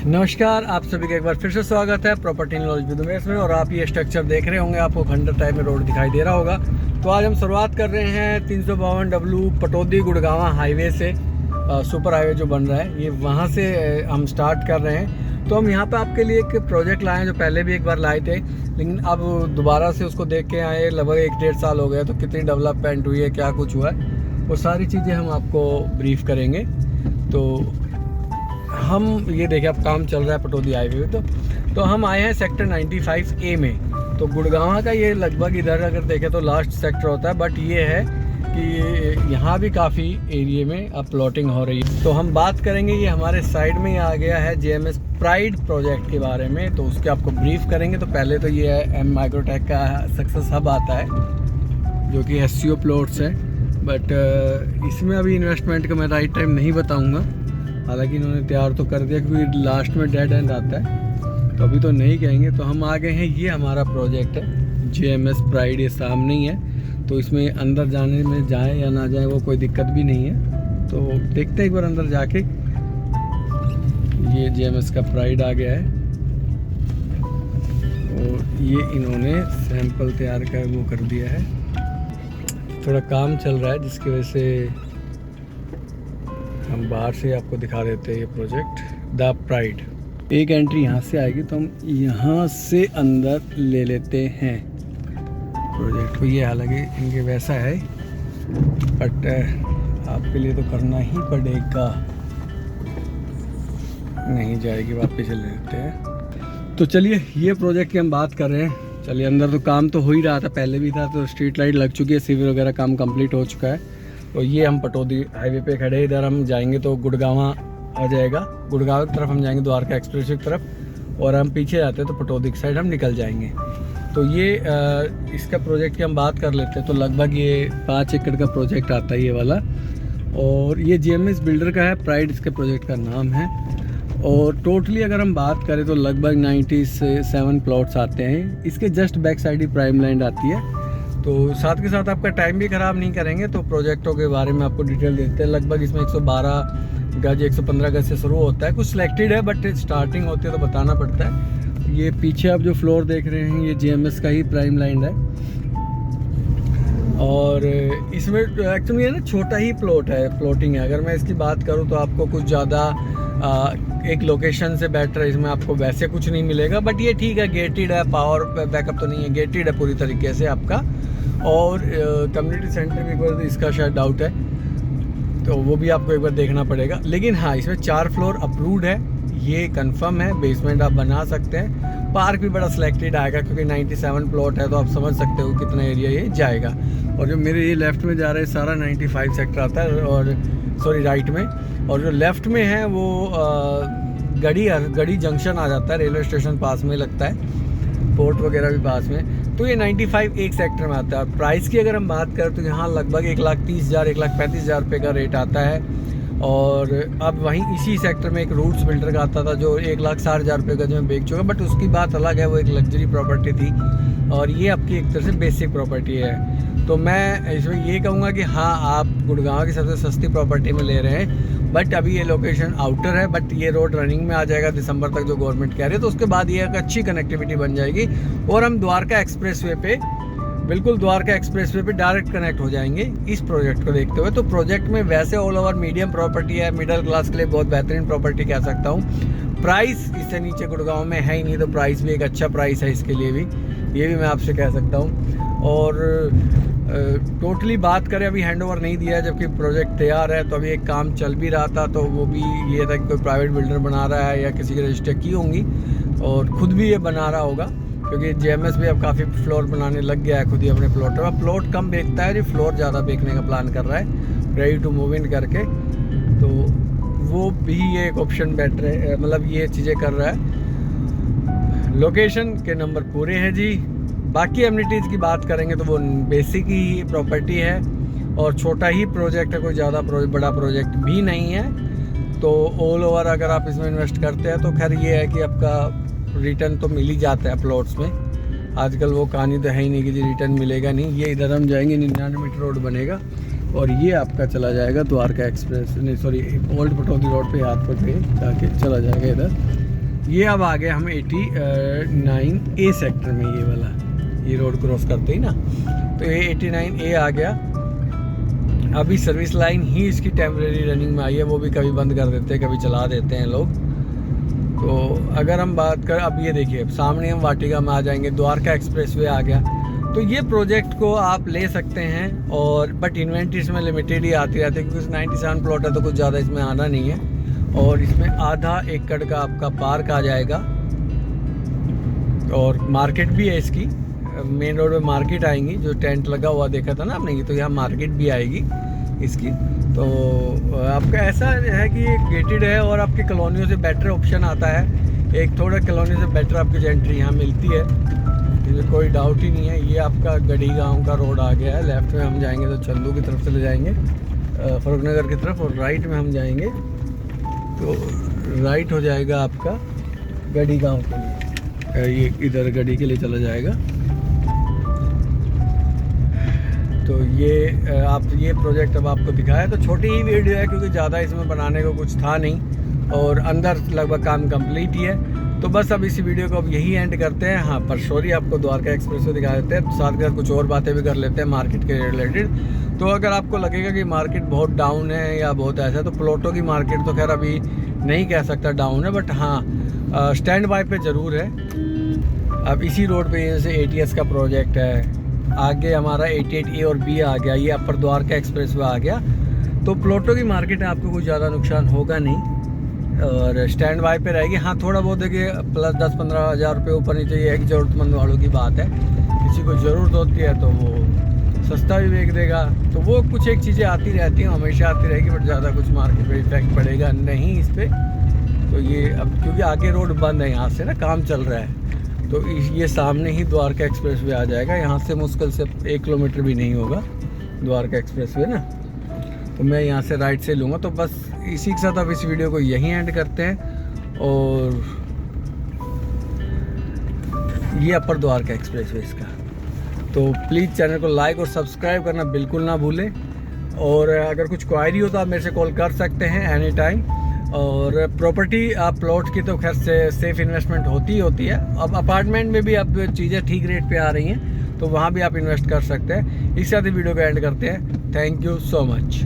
नमस्कार, आप सभी का एक बार फिर से स्वागत है प्रॉपर्टी नॉलेज विद उमेश में। और आप ये स्ट्रक्चर देख रहे होंगे, आपको खंडर टाइप में रोड दिखाई दे रहा होगा। तो आज हम शुरुआत कर रहे हैं 352W पटौदी गुड़गांव हाईवे से। सुपर हाईवे जो बन रहा है, ये वहाँ से हम स्टार्ट कर रहे हैं। तो हम यहाँ पे आपके लिए एक प्रोजेक्ट लाए हैं, जो पहले भी एक बार लाए थे, लेकिन अब दोबारा से उसको देख के आए। लगभग 1-1.5 साल हो गया। तो कितनी डेवलपमेंट हुई है, क्या कुछ हुआ है, वो सारी चीज़ें हम आपको ब्रीफ करेंगे। तो हम ये देखें, अब काम चल रहा है पटौदी हाईवे में। तो हम आए हैं सेक्टर 95A में। तो गुड़गांव का ये लगभग इधर अगर देखें तो लास्ट सेक्टर होता है, बट ये है कि यहाँ भी काफ़ी एरिया में अब प्लॉटिंग हो रही है। तो हम बात करेंगे, ये हमारे साइड में ही आ गया है JMS प्राइड प्रोजेक्ट के बारे में। तो उसके आपको ब्रीफ करेंगे। तो पहले तो ये है M माइक्रोटेक का सक्सेस हब आता है, जो कि SCO प्लॉट्स है। बट इसमें अभी इन्वेस्टमेंट का मैं राइट टाइम नहीं बताऊँगा। हालांकि इन्होंने तैयार तो कर दिया, क्योंकि लास्ट में डेड एंड आता है, तो अभी तो नहीं कहेंगे। तो हम आ गए हैं, ये हमारा प्रोजेक्ट है JMS प्राइड, ये सामने ही है। तो इसमें अंदर जाने में जाए या ना जाए वो कोई दिक्कत भी नहीं है। तो देखते हैं एक बार अंदर जाके। ये JMS का प्राइड आ गया है, और ये इन्होंने सैंपल तैयार कर वो कर दिया है। थोड़ा काम चल रहा है, जिसकी वजह से हम बाहर से आपको दिखा देते हैं ये प्रोजेक्ट द प्राइड। एक एंट्री यहाँ से आएगी, तो हम यहाँ से अंदर ले लेते हैं प्रोजेक्ट को। ये हालांकि इनके वैसा है, बट आपके लिए तो करना ही पड़ेगा। नहीं जाएगी, वापस ले लेते हैं। तो चलिए, ये प्रोजेक्ट की हम बात कर रहे हैं। चलिए, अंदर तो काम तो हो ही रहा था, पहले भी था। तो स्ट्रीट लाइट लग चुकी है, सिविल वगैरह काम कंप्लीट हो चुका है। तो ये हम पटौदी हाईवे पे खड़े, इधर हम जाएंगे तो गुड़गांव आ जाएगा। गुड़गांव की तरफ हम जाएंगे, द्वारका एक्सप्रेस की तरफ, और हम पीछे जाते हैं तो पटौदी की साइड हम निकल जाएंगे। तो ये इसका प्रोजेक्ट की हम बात कर लेते हैं। तो लगभग ये 5 एकड़ का प्रोजेक्ट आता है ये वाला, और ये JMS बिल्डर का है, प्राइड इसके प्रोजेक्ट का नाम है। और टोटली अगर हम बात करें तो लगभग 97 प्लॉट्स आते हैं। इसके जस्ट बैक साइड ही प्राइम लैंड आती है। तो साथ के साथ आपका टाइम भी ख़राब नहीं करेंगे, तो प्रोजेक्टों के बारे में आपको डिटेल देते हैं। लगभग इसमें 112 गज 115 गज से शुरू होता है। कुछ सिलेक्टेड है, बट स्टार्टिंग होती है तो बताना पड़ता है। ये पीछे आप जो फ्लोर देख रहे हैं, ये JMS का ही प्राइम लैंड है। और इसमें एक्चुअली ये ना छोटा ही प्लॉट है, प्लॉटिंग है। अगर मैं इसकी बात करूँ तो आपको कुछ ज़्यादा एक लोकेशन से बेटर है, इसमें आपको वैसे कुछ नहीं मिलेगा। बट ये ठीक है, गेटेड है, पावर बैकअप तो नहीं है, गेटेड है पूरी तरीके से आपका। और कम्युनिटी सेंटर भी एक बार इसका शायद डाउट है, तो वो भी आपको एक बार देखना पड़ेगा। लेकिन हाँ, इसमें 4 फ्लोर अप्रूव्ड है, ये कंफर्म है। बेसमेंट आप बना सकते हैं। पार्क भी बड़ा सिलेक्टेड आएगा, क्योंकि 97 प्लॉट है, तो आप समझ सकते हो कितना एरिया ये जाएगा। और जो मेरे ये लेफ्ट में जा रहा है सारा 95 सेक्टर आता है, और सॉरी राइट में। और जो लेफ्ट में है वो गढ़ी जंक्शन आ जाता है, रेलवे स्टेशन पास में लगता है, पोर्ट वगैरह भी पास में। तो ये 95 एक सेक्टर में आता है। प्राइस की अगर हम बात करें तो यहाँ लगभग 1,30,000 1,35,000 रुपये का रेट आता है। और अब वहीं इसी सेक्टर में एक रूट्स बिल्डर का आता था, जो 1,60,000 रुपये गज में बेच चुका। बट उसकी बात अलग है, वो एक लग्जरी प्रॉपर्टी थी, और ये आपकी एक तरह से बेसिक प्रॉपर्टी है। तो मैं इसमें ये कहूँगा कि हाँ, आप गुड़गांव की सबसे सस्ती प्रॉपर्टी में ले रहे हैं। बट अभी ये लोकेशन आउटर है, बट ये रोड रनिंग में आ जाएगा दिसंबर तक, जो गवर्नमेंट कह रही है। तो उसके बाद ये एक अच्छी कनेक्टिविटी बन जाएगी, और हम द्वारका एक्सप्रेसवे पे, बिल्कुल द्वारका एक्सप्रेसवे पे डायरेक्ट कनेक्ट हो जाएंगे इस प्रोजेक्ट को देखते हुए। तो प्रोजेक्ट में वैसे ऑल ओवर मीडियम प्रॉपर्टी है, मिडिल क्लास के लिए बहुत बेहतरीन प्रॉपर्टी कह सकता हूँ। प्राइस इससे नीचे गुड़गांव में है ही नहीं, तो प्राइस भी एक अच्छा प्राइस है इसके लिए भी, ये भी मैं आपसे कह सकता हूँ। और टोटली बात करें, अभी हैंडओवर नहीं दिया है, जबकि प्रोजेक्ट तैयार है। तो अभी एक काम चल भी रहा था, तो वो भी ये था कि कोई प्राइवेट बिल्डर बना रहा है या किसी की रजिस्टर की होंगी, और ख़ुद भी ये बना रहा होगा, क्योंकि JMS भी अब काफ़ी फ्लोर बनाने लग गया है खुद ही अपने प्लॉट में। प्लॉट कम बेचता है, ये फ्लोर ज़्यादा बेचने का प्लान कर रहा है, रेडी टू मूव इन करके। तो वो भी ये एक ऑप्शन बेटर है, मतलब ये चीज़ें कर रहा है। लोकेशन के नंबर पूरे हैं जी। बाकी एमिनिटीज़ की बात करेंगे तो वो बेसिक ही प्रॉपर्टी है, और छोटा ही प्रोजेक्ट है, कोई ज़्यादा बड़ा प्रोजेक्ट भी नहीं है। तो ऑल ओवर अगर आप इसमें इन्वेस्ट करते हैं तो खैर ये है कि आपका रिटर्न तो मिल ही जाता है प्लॉट्स में। आजकल वो कहानी तो है ही नहीं कि जी रिटर्न मिलेगा नहीं। ये इधर हम जाएंगे, 99 मीटर रोड बनेगा, और ये आपका चला जाएगा द्वारका एक्सप्रेस, नहीं सॉरी ओल्ड पटौदी रोड पे हाथपुर पे जाके चला जाएगा इधर। ये अब आ गए हम 89A सेक्टर में, ये वाला, ये रोड क्रॉस करते ही ना, तो ये 89A आ गया। अभी सर्विस लाइन ही इसकी टेम्परेरी रनिंग में आई है, वो भी कभी बंद कर देते हैं, कभी चला देते हैं लोग। तो अगर हम बात कर, अब ये देखिए सामने हम वाटिका में आ जाएंगे, द्वारका एक्सप्रेसवे आ गया। तो ये प्रोजेक्ट को आप ले सकते हैं, और बट इन्वेंट्री इसमें लिमिटेड ही आती रहती है, क्योंकि 97 प्लॉट है तो कुछ ज़्यादा इसमें आना नहीं है। और इसमें आधा एकड़ का आपका पार्क आ जाएगा, और मार्केट भी है इसकी, मेन रोड में मार्केट आएंगी, जो टेंट लगा हुआ देखा था ना आपने, तो यहाँ मार्केट भी आएगी इसकी। तो आपका ऐसा है कि ये गेटेड है, और आपकी कॉलोनियों से बेटर ऑप्शन आता है, एक थोड़ा कॉलोनी से बेटर आपकी एंट्री यहाँ मिलती है, इसमें कोई डाउट ही नहीं है। ये आपका गढ़ी गांव का रोड आ गया है, लेफ्ट में हम जाएंगे तो चंदू की तरफ चले जाएंगे, फरुखनगर की तरफ, और राइट में हम जाएंगे तो राइट हो जाएगा आपका गढ़ी गांव के लिए, ये इधर गढ़ी के लिए चला जाएगा। तो ये आप ये प्रोजेक्ट अब आपको दिखाया, तो छोटी ही वीडियो है क्योंकि ज़्यादा इसमें बनाने को कुछ था नहीं, और अंदर लगभग काम कंप्लीट ही है। तो बस अब इसी वीडियो को अब यही एंड करते हैं। हाँ, पर सॉरी, आपको द्वारका एक्सप्रेस को दिखा देते हैं, साथ में कुछ और बातें भी कर लेते हैं मार्केट के रिलेटेड। तो अगर आपको लगेगा कि मार्केट बहुत डाउन है या बहुत ऐसा है, तो प्लॉटों की मार्केट तो खैर अभी नहीं कह सकता डाउन है, बट हाँ स्टैंड बाय पे ज़रूर है। अब इसी रोड पे जैसे ATS का प्रोजेक्ट है, आगे हमारा 88A और B आ गया, ये अपर द्वारका एक्सप्रेस वे आ गया। तो प्लॉटों की मार्केट है, आपको कुछ ज़्यादा नुकसान होगा नहीं, और स्टैंड बाय पे रहेगी। हाँ, थोड़ा बहुत देखिए प्लस 10-15 हज़ार रुपये ऊपर नीचे, ये एक ज़रूरतमंद वालों की बात है, किसी को ज़रूरत होती है तो वो सस्ता भी बेच देगा। तो वो कुछ एक चीज़ें आती रहती हैं, हमेशा आती रहेगी, बट ज़्यादा कुछ मार्केट पे इफेक्ट पड़ेगा नहीं इस पर। तो ये अब क्योंकि आगे रोड बंद है, यहाँ से ना काम चल रहा है, तो ये सामने ही द्वारका एक्सप्रेस वे आ जाएगा, यहाँ से मुश्किल से 1 किलोमीटर भी नहीं होगा द्वारका एक्सप्रेस वे ना। तो मैं यहाँ से राइट से लूँगा। तो बस इसी के साथ अब इस वीडियो को यहीं एंड करते हैं, और ये अपर द्वारका एक्सप्रेस वे इसका। तो प्लीज़ चैनल को लाइक और सब्सक्राइब करना बिल्कुल ना भूलें, और अगर कुछ क्वायरी हो तो आप मेरे से कॉल कर सकते हैं एनी टाइम। और प्रॉपर्टी आप प्लॉट की तो खैर से सेफ इन्वेस्टमेंट होती है। अब अपार्टमेंट में भी अब चीज़ें ठीक रेट पे आ रही हैं, तो वहाँ भी आप इन्वेस्ट कर सकते हैं। इस साथ ही वीडियो को एंड करते हैं। Thank you so much.